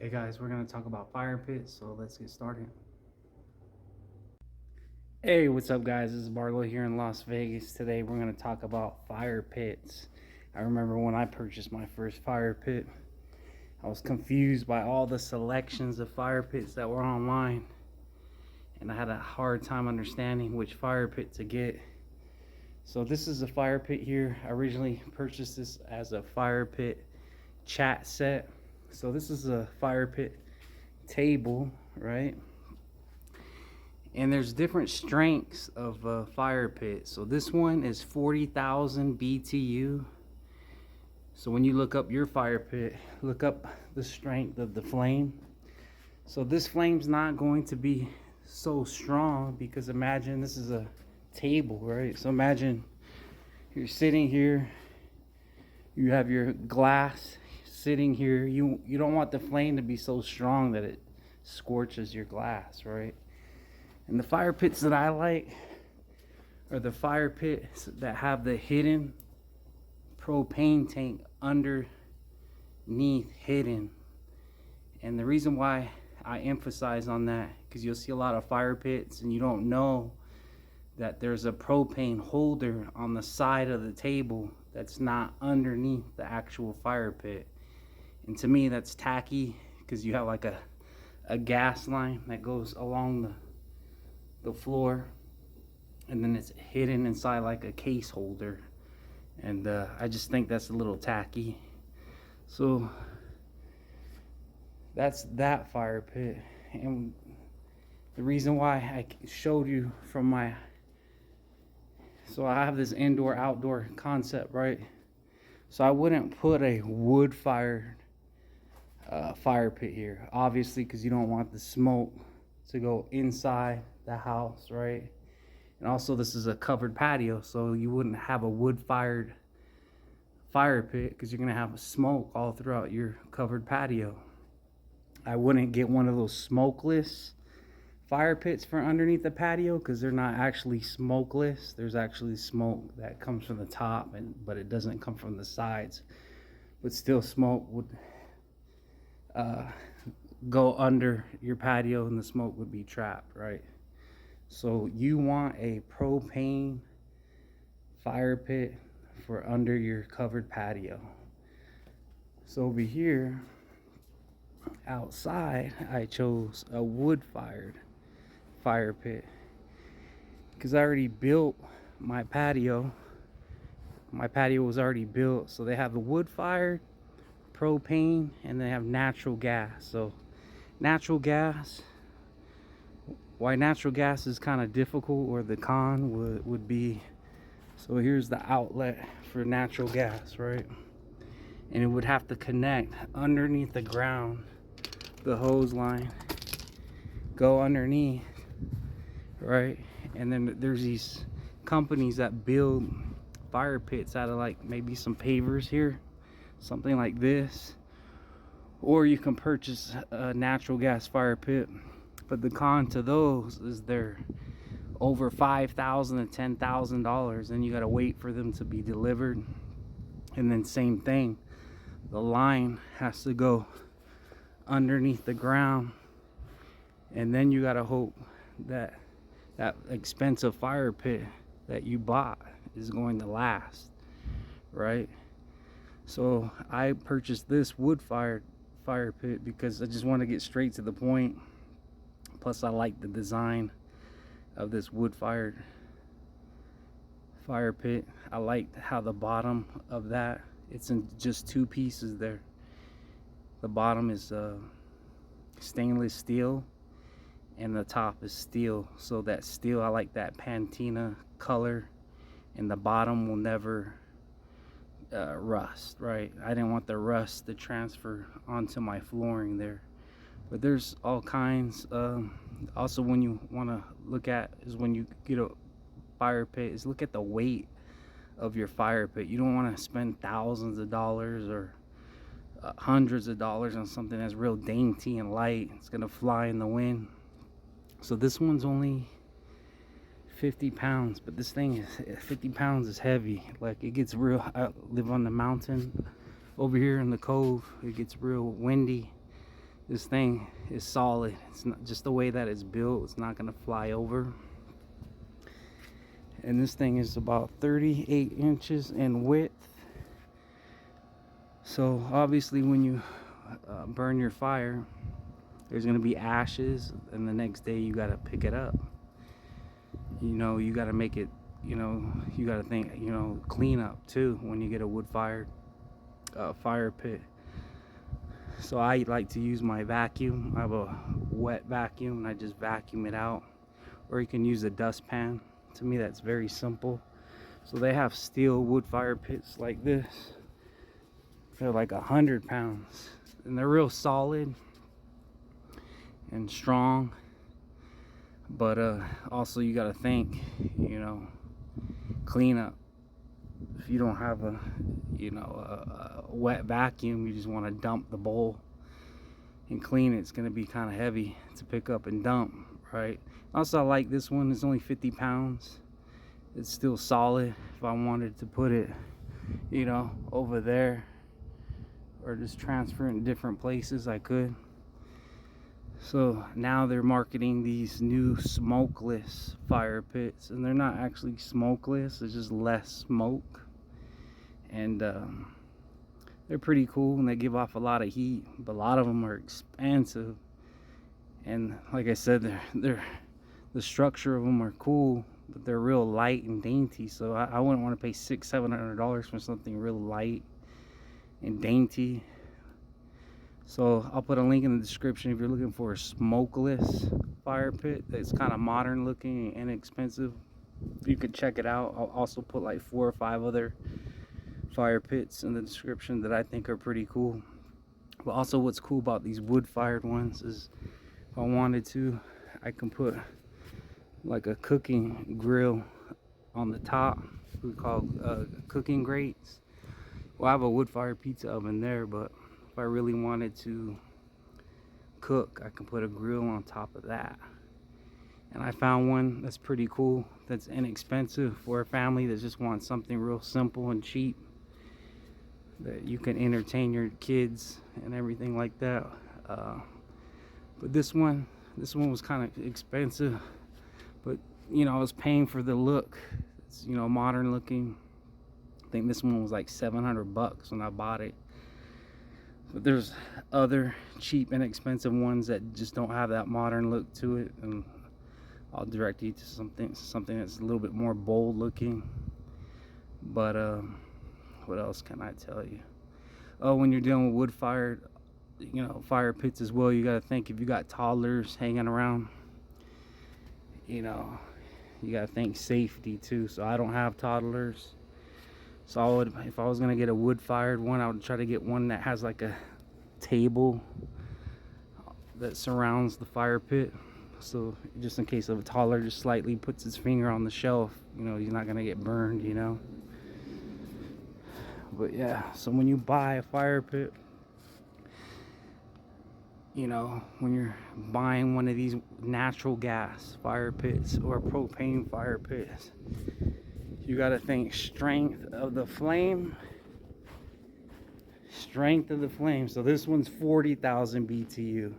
Hey guys, we're going to talk about fire pits, so let's get started. Hey, what's up guys? This is Barlow here in Las Vegas. Today we're going to talk about fire pits. I remember when I purchased my first fire pit, I was confused by all the selections of fire pits that were online, and I had a hard time understanding which fire pit to get. So this is a fire pit here. I originally purchased this as a fire pit chat set. So this is a fire pit table, right? And there's different strengths of a fire pit. So this one is 40,000 BTU. So when you look up your fire pit, look up the strength of the flame. So this flame's not going to be so strong because imagine this is a table, right? So imagine you're sitting here, you have your glass sitting here. You don't want the flame to be so strong that it scorches your glass, right? And the fire pits that I like are the fire pits that have the hidden propane tank underneath hidden. And the reason why I emphasize on that, because you'll see a lot of fire pits and you don't know that there's a propane holder on the side of the table that's not underneath the actual fire pit. And to me that's tacky, because you have like a gas line that goes along the floor, and then it's hidden inside like a case holder, and I just think that's a little tacky. So that's that fire pit. And the reason why I showed you from my, so I have this indoor outdoor concept, right? So I wouldn't put a wood fired fire pit here, obviously, because you don't want the smoke to go inside the house, right? And also this is a covered patio, so you wouldn't have a wood fired fire pit because you're gonna have smoke all throughout your covered patio. I wouldn't get one of those smokeless fire pits for underneath the patio because they're not actually smokeless. There's actually smoke that comes from the top, but it doesn't come from the sides. But still, smoke would go under your patio and the smoke would be trapped, right? So you want a propane fire pit for under your covered patio. So over here outside I chose a wood fired fire pit because I already built my patio. My patio was already built, so they have the wood fired, propane, and they have natural gas. So natural gas, why natural gas is kind of difficult, or the con would be, so here's the outlet for natural gas, right? And it would have to connect underneath the ground, the hose line go underneath, right? And then there's these companies that build fire pits out of like maybe some pavers here, something like this, or you can purchase a natural gas fire pit. But the con to those is they're over $5,000 to $10,000, and you got to wait for them to be delivered. And then same thing, the line has to go underneath the ground, and then you got to hope that that expensive fire pit that you bought is going to last, right? So I purchased this wood fired fire pit because I just want to get straight to the point. Plus I like the design of this wood fired fire pit. I liked how the bottom of that, it's in just two pieces there. The bottom is stainless steel and the top is steel. So that steel, I like that patina color, and the bottom will never rust, right? I didn't want the rust to transfer onto my flooring there. But there's all kinds. Also, when you want to look at is when you get a fire pit, is look at the weight of your fire pit. You don't want to spend thousands of dollars or hundreds of dollars on something that's real dainty and light. It's gonna fly in the wind. So this one's only 50 pounds, but this thing is 50 pounds is heavy. Like, it gets real. I live on the mountain over here in the cove. It gets real windy This thing is solid. It's not just the way that it's built, it's not gonna fly over. And this thing is about 38 inches in width. So obviously when you burn your fire, there's gonna be ashes, and the next day you gotta pick it up. You know, you gotta make it, you know, you gotta think, you know, clean up too when you get a wood fired fire pit. So I like to use my vacuum. I have a wet vacuum and I just vacuum it out. Or you can use a dustpan. To me, that's very simple. So they have steel wood fire pits like this. They're like 100 pounds, and they're real solid and strong. But also you gotta think, you know, clean up. If you don't have a, you know, a wet vacuum, you just want to dump the bowl and clean it. It's gonna be kind of heavy to pick up and dump, right? Also, I like this one. It's only 50 pounds. It's still solid. If I wanted to put it, you know, over there or just transfer it in different places, I could. So now they're marketing these new smokeless fire pits, and they're not actually smokeless, it's just less smoke. And they're pretty cool, and they give off a lot of heat, but a lot of them are expensive. And like I said, they're the structure of them are cool, but they're real light and dainty. So I wouldn't want to pay $600-700 for something real light and dainty. So I'll put a link in the description if you're looking for a smokeless fire pit that's kind of modern looking and inexpensive. You can check it out. I'll also put like 4 or 5 other fire pits in the description that I think are pretty cool. But also what's cool about these wood fired ones is if I wanted to, I can put like a cooking grill on the top. We call cooking grates. Well, I have a wood fired pizza oven there, but if I really wanted to cook, I can put a grill on top of that. And I found one that's pretty cool, that's inexpensive for a family that just wants something real simple and cheap, that you can entertain your kids and everything like that. But this one was kind of expensive, but you know, I was paying for the look. It's, you know, modern looking. I think this one was like $700 when I bought it. But there's other cheap and expensive ones that just don't have that modern look to it, and I'll direct you to something that's a little bit more bold looking. But what else can I tell you? Oh, when you're dealing with wood fired, you know, fire pits as well, you got to think if you got toddlers hanging around, you know, you got to think safety too. So I don't have toddlers. So I would, if I was gonna get a wood fired one, I would try to get one that has like a table that surrounds the fire pit. So just in case of a toddler just slightly puts his finger on the shelf, you know, he's not gonna get burned, you know. But yeah, so when you buy a fire pit, you know, when you're buying one of these natural gas fire pits or propane fire pits, you got to think strength of the flame. Strength of the flame. So this one's 40,000 BTU,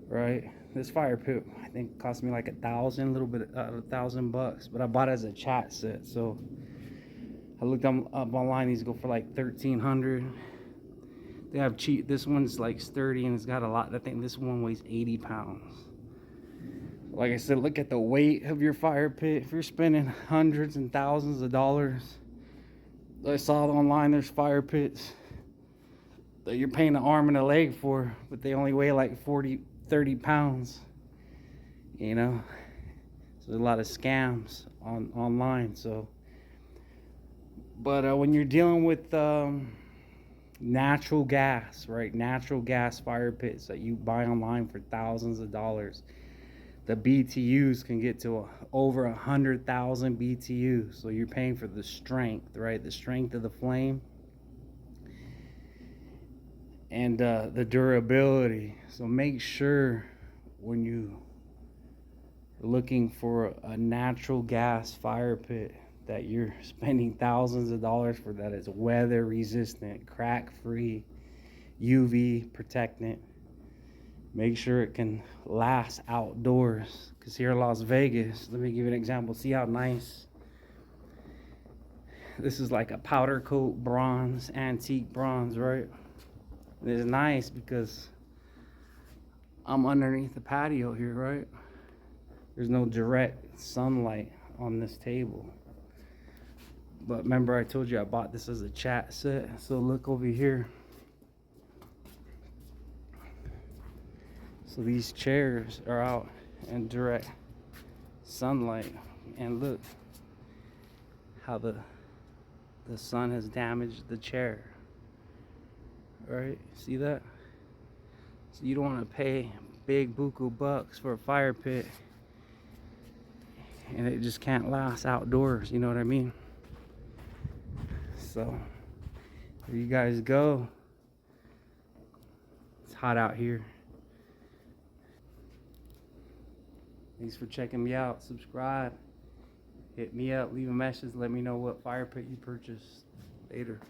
right? This fire pit, I think, cost me like $1,000, a little bit, $1,000. But I bought it as a chat set. So I looked up online. These go for like 1,300. They have cheap. This one's like sturdy and it's got a lot. I think this one weighs 80 pounds. Like I said, look at the weight of your fire pit. If you're spending hundreds and thousands of dollars, I saw online there's fire pits that you're paying an arm and a leg for, but they only weigh like 30 pounds. You know, so there's a lot of scams online. So, but when you're dealing with natural gas, right? Natural gas fire pits that you buy online for thousands of dollars. The BTUs can get to over 100,000 BTUs. So you're paying for the strength, right? The strength of the flame and the durability. So make sure when you are looking for a natural gas fire pit that you're spending thousands of dollars for, that is weather resistant, crack free, UV protectant. Make sure it can last outdoors. Because here in Las Vegas, let me give you an example. See how nice this is, like a powder coat bronze, antique bronze, right? It's nice because I'm underneath the patio here, right? There's no direct sunlight on this table. But remember I told you I bought this as a chat set. So look over here. So these chairs are out in direct sunlight. And look how the sun has damaged the chair. Right? See that? So you don't want to pay big buku bucks for a fire pit and it just can't last outdoors, you know what I mean? So there you guys go. It's hot out here. Thanks for checking me out. Subscribe, hit me up, leave a message, let me know what fire pit you purchased. Later.